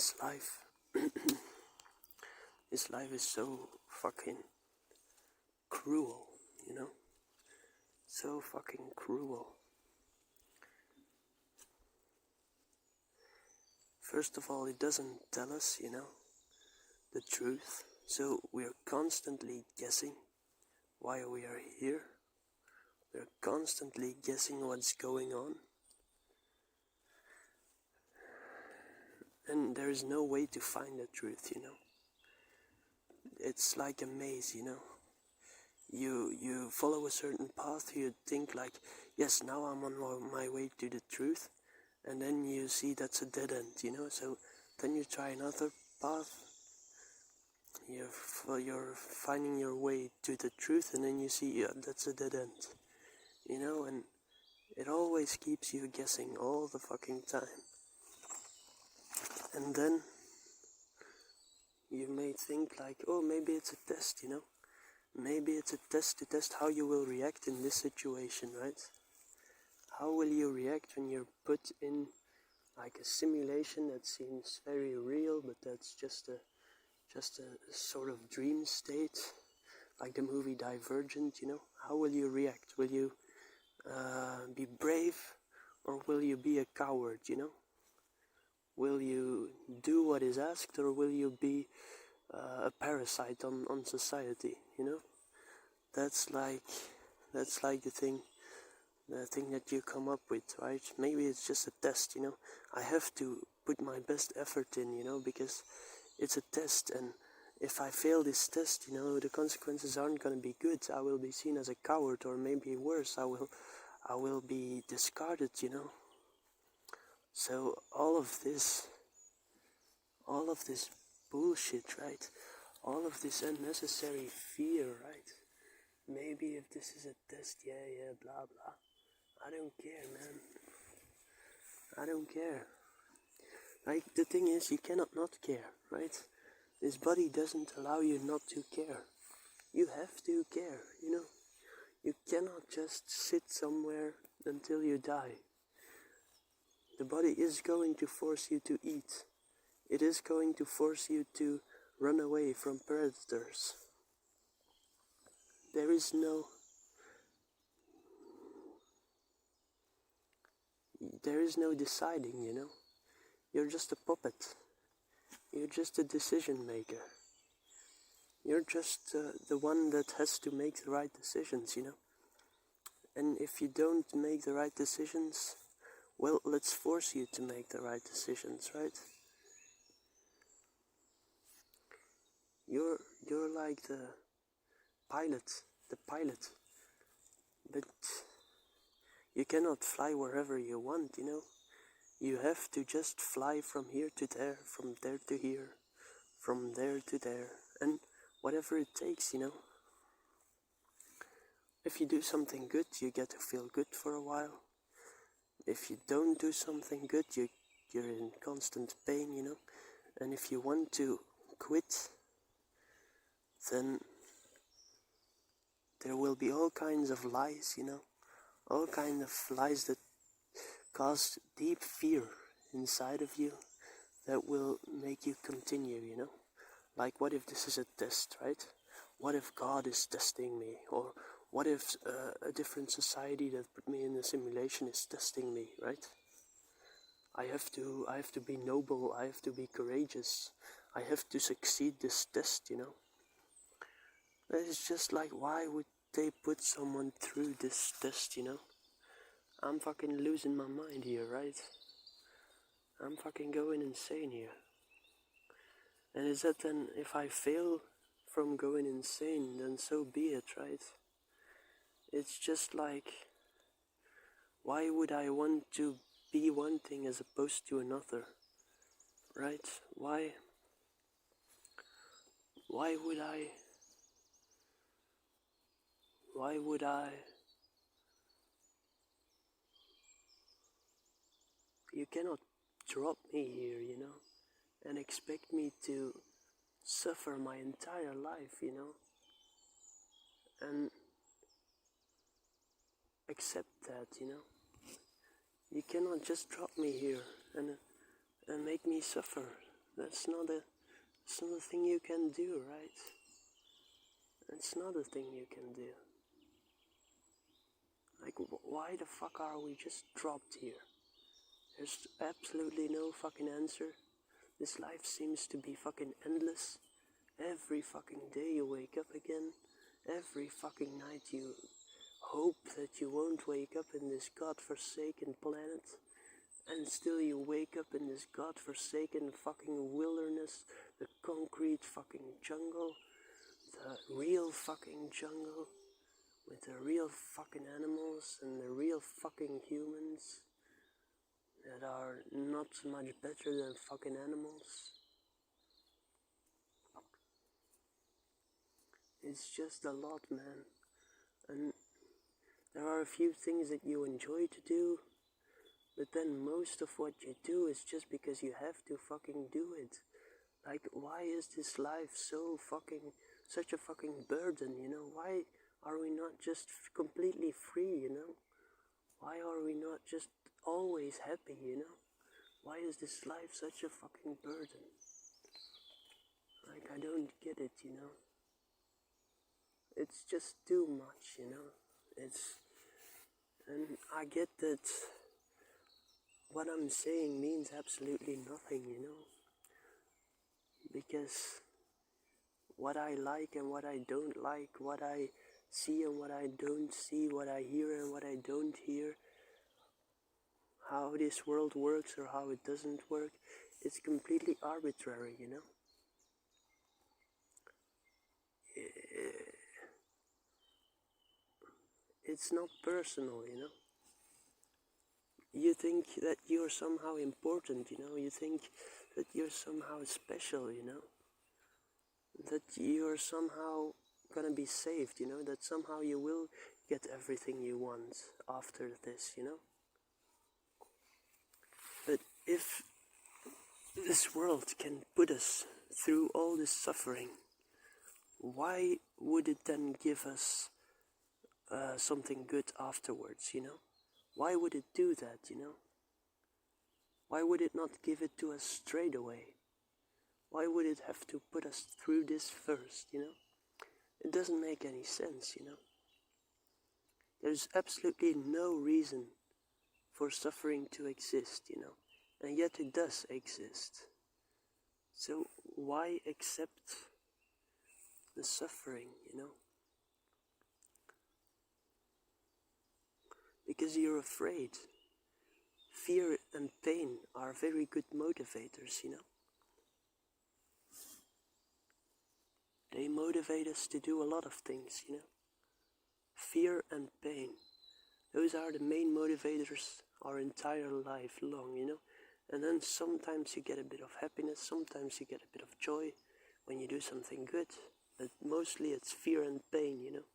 This life, this life is so fucking cruel, you know? So fucking cruel. First of all, it doesn't tell us, the truth. So we're constantly guessing why we are here. We're constantly guessing what's going on. And there is no way to find the truth, It's like a maze, You follow a certain path, you think like, yes, now I'm on my way to the truth. And then you see that's a dead end, So then you try another path. You're finding your way to the truth, and then you see, yeah, that's a dead end, And it always keeps you guessing all the fucking time. And then you may think like, oh, maybe it's a test, Maybe it's a test to test how you will react in this situation, right? How will you react when you're put in like a simulation that seems very real, but that's just a sort of dream state, like the movie Divergent, How will you react? Will you be brave, or will you be a coward, Will you do what is asked, or will you be a parasite on society, That's like the thing that you come up with, right? Maybe it's just a test, I have to put my best effort in, because it's a test, and if I fail this test, the consequences aren't gonna be good. I will be seen as a coward, or maybe worse, I will be discarded, So all of this bullshit, right? All of this unnecessary fear, right? Maybe if this is a test, yeah, blah blah. I don't care, man. I don't care. Like, the thing is, you cannot not care, right? This body doesn't allow you not to care. You have to care, You cannot just sit somewhere until you die. The body is going to force you to eat. It is going to force you to run away from predators. There is no deciding, You're just a puppet. You're just a decision maker. You're just the one that has to make the right decisions, And if you don't make the right decisions, well, let's force you to make the right decisions, right? You're like the pilot, but you cannot fly wherever you want, You have to just fly from here to there, from there to here, from there to there, and whatever it takes, If you do something good, you get to feel good for a while. If you don't do something good, you're in constant pain, And if you want to quit, then there will be all kinds of lies, All kinds of lies that cause deep fear inside of you that will make you continue, Like, what if this is a test, right? What if God is testing me? Or what if a different society that put me in a simulation is testing me, right? I have to be noble, I have to be courageous, I have to succeed this test, It's just like, why would they put someone through this test, I'm fucking losing my mind here, right? I'm fucking going insane here. And is that then, if I fail from going insane, then so be it, right? It's just like, why would I want to be one thing as opposed to another, right? Why would I, you cannot drop me here, and expect me to suffer my entire life, and accept that, You cannot just drop me here and make me suffer That's not a thing you can do, right? It's not a thing you can do. Like, why the fuck are we just dropped here? There's absolutely no fucking answer. This life seems to be fucking endless. Every fucking day you wake up again. Every fucking night you hope that you won't wake up in this godforsaken planet. And still you wake up in this godforsaken fucking wilderness. The concrete fucking jungle. The real fucking jungle. With the real fucking animals and the real fucking humans. That are not much better than fucking animals. It's just a lot, man. And there are a few things that you enjoy to do, but then most of what you do is just because you have to fucking do it. Like, why is this life so fucking, such a fucking burden, you know? Why are we not just completely free, you know? Why are we not just always happy, you know? Why is this life such a fucking burden? Like, I don't get it, you know? It's just too much, you know? And I get that what I'm saying means absolutely nothing, you know? Because what I like and what I don't like, what I see and what I don't see, what I hear and what I don't hear, how this world works or how it doesn't work, it's completely arbitrary, you know? It's not personal, you know? You think that you're somehow important, you know? You think that you're somehow special, you know? That you're somehow gonna be saved, you know? That somehow you will get everything you want after this, you know? But if this world can put us through all this suffering, why would it then give us something good afterwards, you know? Why would it do that, you know? Why would it not give it to us straight away? Why would it have to put us through this first, you know? It doesn't make any sense, you know? There's absolutely no reason for suffering to exist, you know? And yet it does exist. So why accept the suffering, you know? Because you're afraid. Fear and pain are very good motivators, you know? They motivate us to do a lot of things, you know? Fear and pain. Those are the main motivators our entire life long, you know? And then sometimes you get a bit of happiness, sometimes you get a bit of joy when you do something good. But mostly it's fear and pain, you know?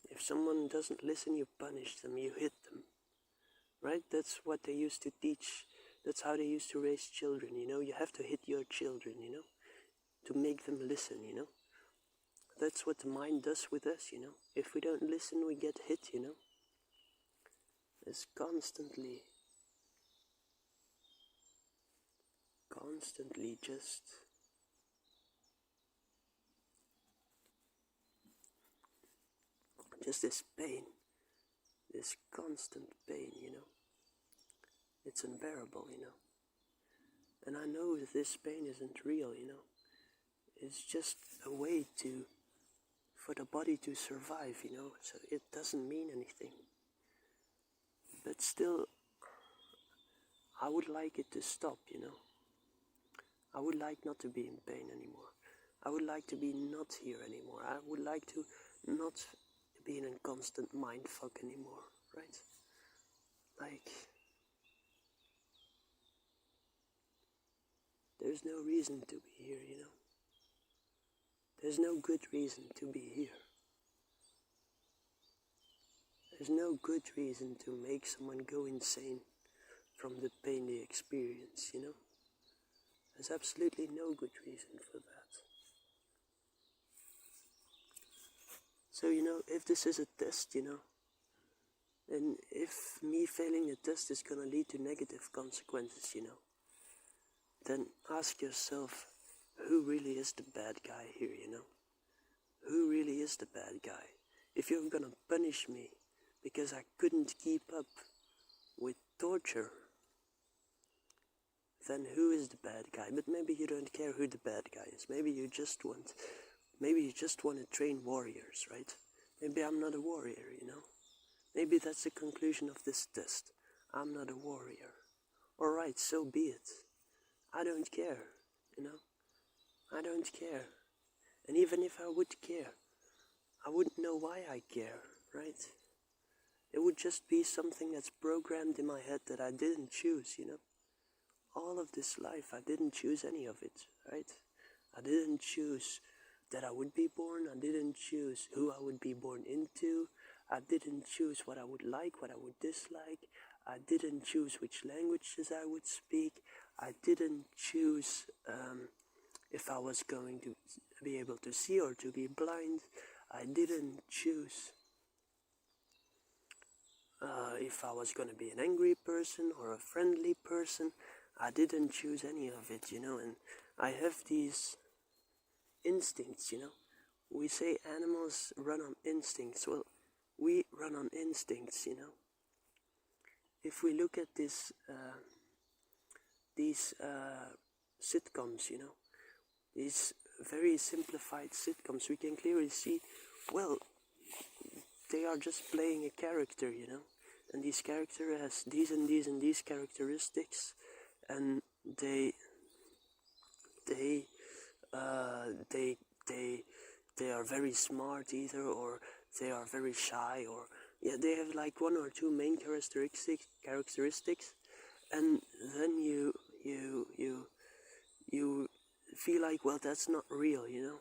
If someone doesn't listen, you punish them, you hit them. Right? That's what they used to teach. That's how they used to raise children, you know? You have to hit your children, you know? To make them listen, you know? That's what the mind does with us, you know? If we don't listen, we get hit, you know? It's constantly just this pain, this constant pain, you know? It's unbearable, you know? And I know that this pain isn't real, you know? It's just a way for the body to survive, you know? So it doesn't mean anything. But still, I would like it to stop, you know? I would like not to be in pain anymore. I would like to be not here anymore. I would like to not be in a constant mindfuck anymore, right? Like, there's no reason to be here, you know? There's no good reason to be here. There's no good reason to make someone go insane from the pain they experience, you know? There's absolutely no good reason for that. So, you know, if this is a test, you know, and if me failing the test is gonna lead to negative consequences, you know, then ask yourself, who really is the bad guy here, you know? Who really is the bad guy? If you're gonna punish me because I couldn't keep up with torture, then who is the bad guy? But maybe you don't care who the bad guy is. Maybe you just want to train warriors, right? Maybe I'm not a warrior, you know? Maybe that's the conclusion of this test. I'm not a warrior. Alright, so be it. I don't care, you know? I don't care. And even if I would care, I wouldn't know why I care, right? It would just be something that's programmed in my head that I didn't choose, you know? All of this life, I didn't choose any of it, right? I didn't choose that I would be born. I didn't choose who I would be born into. I didn't choose what I would like, what I would dislike. I didn't choose which languages I would speak. I didn't choose if I was going to be able to see or to be blind. I didn't choose if I was going to be an angry person or a friendly person. I didn't choose any of it, you know, and I have these instincts, you know. We say animals run on instincts. Well, we run on instincts, you know. If we look at these sitcoms, you know, these very simplified sitcoms, we can clearly see, well, they are just playing a character, you know, and this character has these and these and these characteristics, and they are very smart either, or they are very shy, or yeah, they have like one or two main characteristics, and then you feel like, well, that's not real, you know.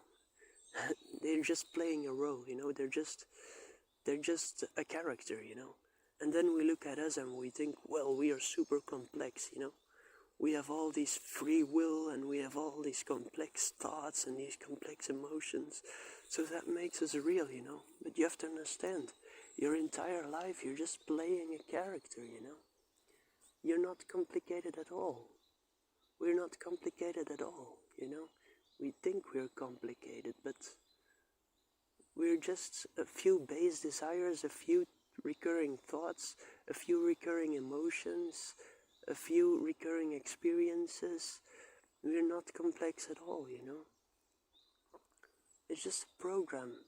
They're just playing a role, you know. They're just a character, you know. And then we look at us and we think, well, we are super complex, you know. We have all this free will and we have all these complex thoughts and these complex emotions. So that makes us real, you know. But you have to understand, your entire life you're just playing a character, you know. You're not complicated at all. We're not complicated at all, you know. We think we're complicated, but we're just a few base desires, a few recurring thoughts, a few recurring emotions, a few recurring experiences. We're not complex at all, you know. It's just a program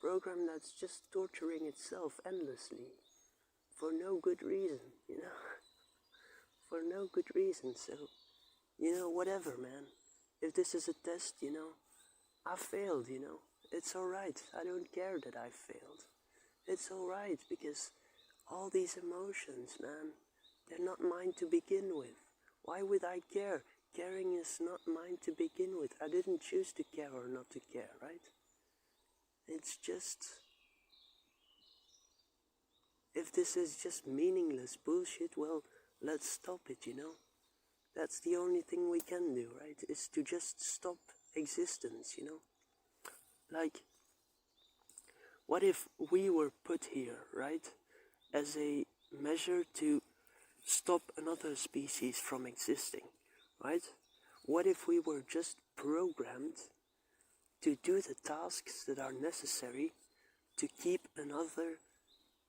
that's just torturing itself endlessly for no good reason, you know. For no good reason. So, you know, whatever, man. If this is a test, you know, I failed, you know. It's alright. I don't care that I failed. It's alright, because all these emotions, man, they're not mine to begin with. Why would I care? Caring is not mine to begin with. I didn't choose to care or not to care, right? It's just... if this is just meaningless bullshit, well, let's stop it, you know? That's the only thing we can do, right? Is to just stop existence, you know? Like, what if we were put here, right, as a measure to stop another species from existing, right? What if we were just programmed to do the tasks that are necessary to keep another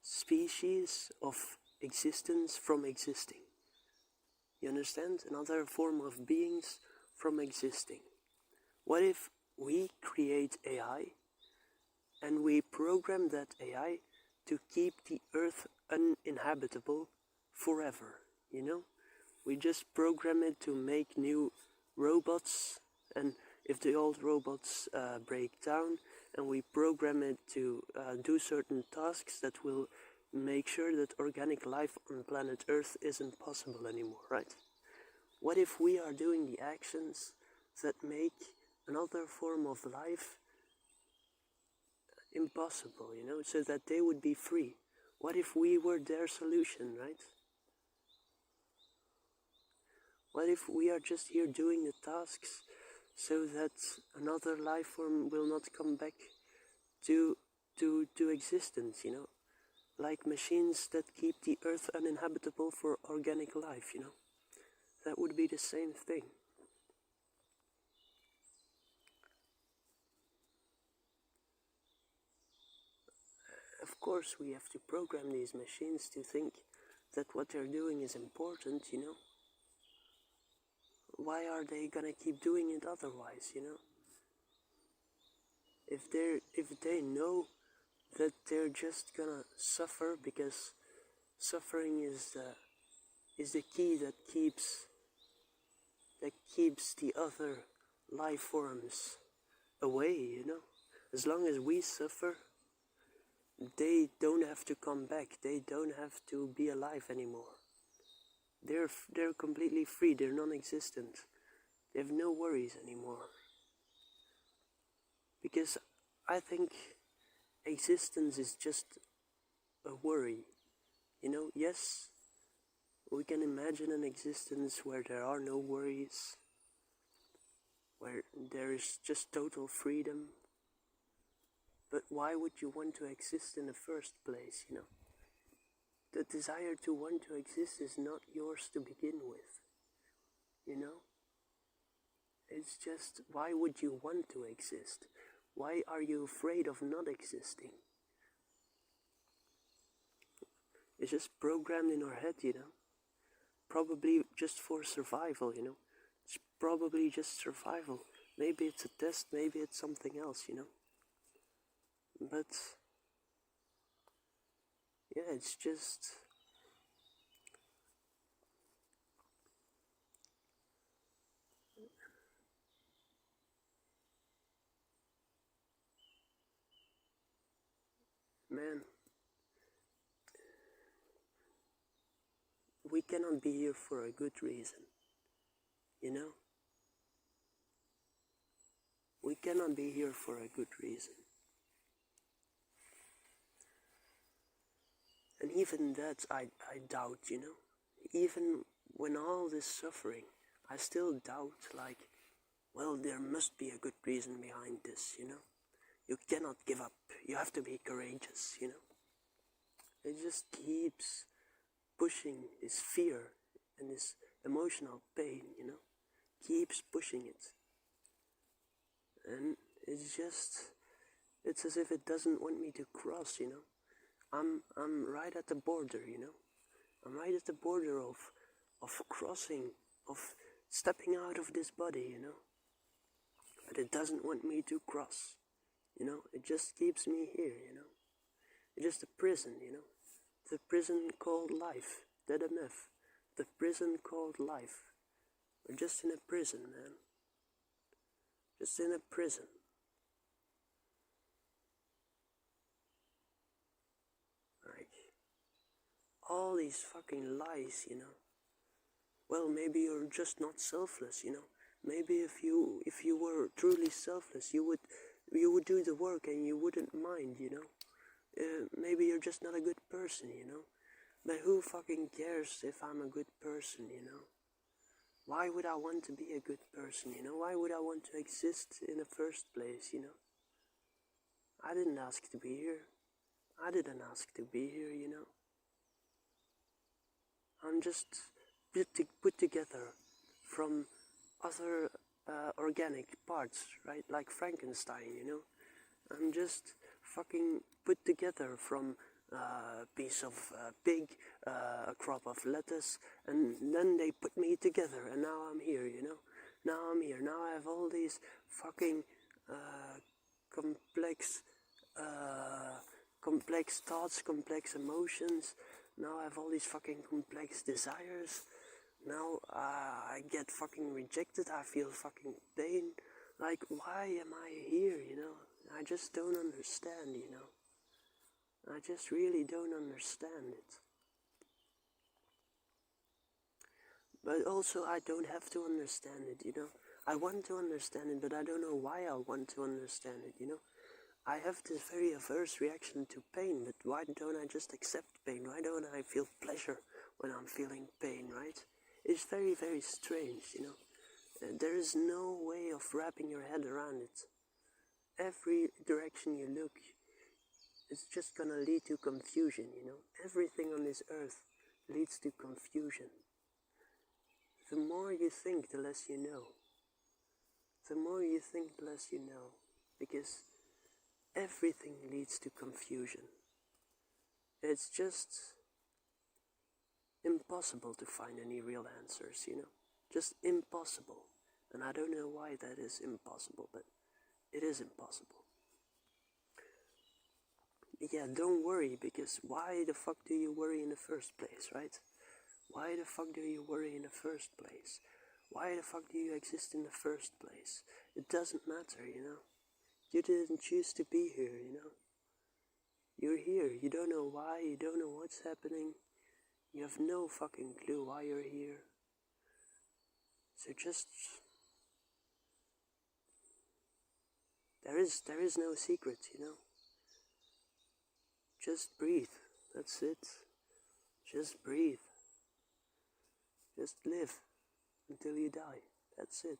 species of existence from existing? You understand? Another form of beings from existing. What if we create AI and we program that AI to keep the Earth uninhabitable forever, you know? We just program it to make new robots, and if the old robots break down, and we program it to do certain tasks that will make sure that organic life on planet Earth isn't possible anymore, right? What if we are doing the actions that make another form of life impossible, you know, so that they would be free? What if we were their solution, right? What if we are just here doing the tasks so that another life form will not come back to existence, you know? Like machines that keep the Earth uninhabitable for organic life, you know? That would be the same thing. course we have to program these machines to think that what they're doing is important, you know. Why are they gonna keep doing it otherwise, you know? If they know that they're just gonna suffer, because suffering is the key that keeps the other life forms away, you know. As long as we suffer, they don't have to come back. They don't have to be alive anymore. They're completely free. They're non-existent. They have no worries anymore. Because I think existence is just a worry. You know, yes, we can imagine an existence where there are no worries, where there is just total freedom. But why would you want to exist in the first place, you know? The desire to want to exist is not yours to begin with, you know? It's just, why would you want to exist? Why are you afraid of not existing? It's just programmed in our head, you know? Probably just for survival, you know? It's probably just survival. Maybe it's a test, maybe it's something else, you know? But yeah, it's just man, we cannot be here for a good reason, you know? We cannot be here for a good reason. And even that I doubt, you know? Even when all this suffering, I still doubt, like, well, there must be a good reason behind this, you know? You cannot give up. You have to be courageous, you know? It just keeps pushing this fear and this emotional pain, you know? Keeps pushing it. And it's as if it doesn't want me to cross, you know? I'm right at the border, you know? I'm right at the border of crossing, of stepping out of this body, you know? But it doesn't want me to cross, you know? It just keeps me here, you know? It's just a prison, you know? The prison called life, DDMF. The prison called life. We're just in a prison, man. Just in a prison. Like, all these fucking lies, you know? Well, maybe you're just not selfless, you know? Maybe if you were truly selfless, you would do the work and you wouldn't mind, you know? Maybe you're just not a good person, you know? But who fucking cares if I'm a good person, you know? Why would I want to be a good person, you know? Why would I want to exist in the first place, you know? I didn't ask to be here. I didn't ask to be here, you know? I'm just put together from other organic parts, right? Like Frankenstein, you know? I'm just fucking put together from a piece of pig, a crop of lettuce, and then they put me together, and now I'm here, you know? Now I'm here. Now I have all these fucking complex thoughts, complex emotions. Now I have all these fucking complex desires. Now I get fucking rejected. I feel fucking pain. Like, why am I here, you know? I just don't understand, you know? I just really don't understand it. But also, I don't have to understand it, you know? I want to understand it, but I don't know why I want to understand it, you know? I have this very averse reaction to pain, but why don't I just accept pain? Why don't I feel pleasure when I'm feeling pain, right? It's very, very strange, you know? There is no way of wrapping your head around it. Every direction you look, it's just gonna lead to confusion, you know? Everything on this earth leads to confusion. The more you think, the less you know. The more you think, the less you know. Because everything leads to confusion. it's just impossible to find any real answers, you know? Just impossible. And I don't know why that is impossible, but it is impossible. Yeah, don't worry, because why the fuck do you worry in the first place, right? Why the fuck do you worry in the first place? Why the fuck do you exist in the first place? It doesn't matter, you know? You didn't choose to be here, you know? You're here, you don't know why, you don't know what's happening. You have no fucking clue why you're here. So just... There is no secret, you know? Just breathe, that's it. Just breathe. Just live until you die, that's it.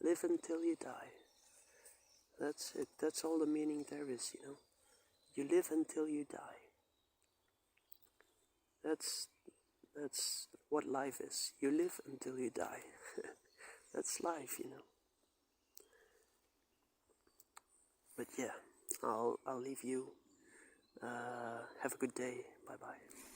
Live until you die. That's it, that's all the meaning there is, you know? You live until you die. That's what life is. You live until you die. That's life, you know. But yeah, I'll leave you. Have a good day. Bye bye.